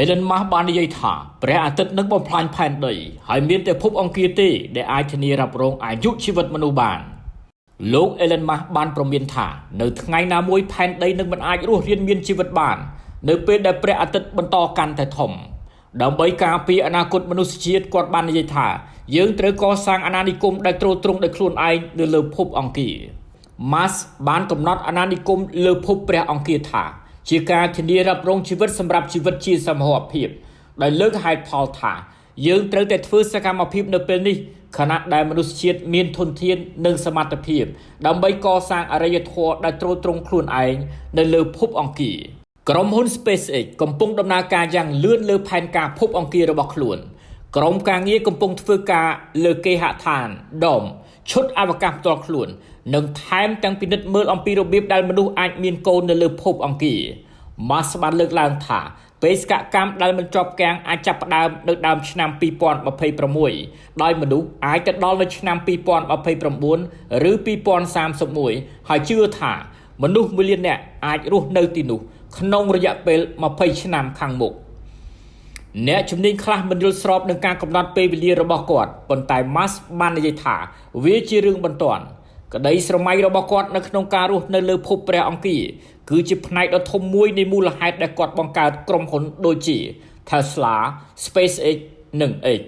Elon Musk បាននិយាយថាព្រះអាទិត្យនឹងបំផ្លាញផែនដីហើយមានតែភពអង្គារទេដែលអាចធានារ៉ាប់រងអាយុជីវិតមនុស្សបានលោក Elon Musk បានប្រមានថានៅថ្ងៃណាមួយផែនដីនឹងមិនអាចរស់រានមានជីវិតបាននៅពេលដែលព្រះអាទិត្យបន្តកាន់តែធំដើម្បីការពារអនាគតមនុស្សជាតិគាត់បាននិយាយថាយើងត្រូវកសាងអាណានិគមដែលទ្រទ្រង់ដោយខ្លួនឯងនៅលើភពអង្គារ Musk បានកំណត់អាណានិគមលើភពព្រះអង្គារថាជាការធានារ៉ាប់រងជីវិតសម្រាប់ជីវិតជាសមរភាពដោយលើកហេតុផលថាយើងត្រូវតែធ្វើសកម្មភាពនៅពេលនេះខណៈដែលមនុស្សជាតិមានធនធាននិងសមត្ថភាពដើម្បីកសាងអរិយធម៌ដែលទ្រទ្រង់ខ្លួនឯងនៅលើភពអង្គារក្រុមហ៊ុន SpaceX កំពុងដំណើរការយ៉ាងលឿនលើផែនការភពអង្គាររបស់ខ្លួនក្រុមការងារកំពុងធ្វើការលើគេហដ្ឋានដុំឈុតអវកាសផ្ទាល់ខ្លួននិងថែមទាំងពិនិត្យមើលអំពីរបៀបដែលមនុស្សអាចមានកូននៅលើភពអង្គារ Musk បានលើកឡើងថាបេសកកម្មដែលមិនជាប់គាំងអាចចាប់ផ្ដើមនៅដើមឆ្នាំ2026ដោយមនុស្សអាចទៅដល់នៅឆ្នាំ2029ឬ2031ហើយជឿថាមនុស្ស1លាននាក់អាចរស់នៅទីនោះក្នុងរយៈពេល20ឆ្នាំខាងមុខអ្នកជំនាញខ្លះមិនយល់ស្របនឹងការកំណត់ពេលវេលារបស់គាត់ប៉ុន្តែ Musk បាននិយាយថាវាជារឿងបន្ទាន់ក្តីស្រមៃរបស់គាត់នៅក្នុងការរស់នៅលើភពព្រះអង្គារគឺជាផ្នែកដ៏ធំមួយនៃមូលហេតុដែលគាត់បង្កើតក្រុមហ៊ុនដូចជា Tesla, SpaceX និង X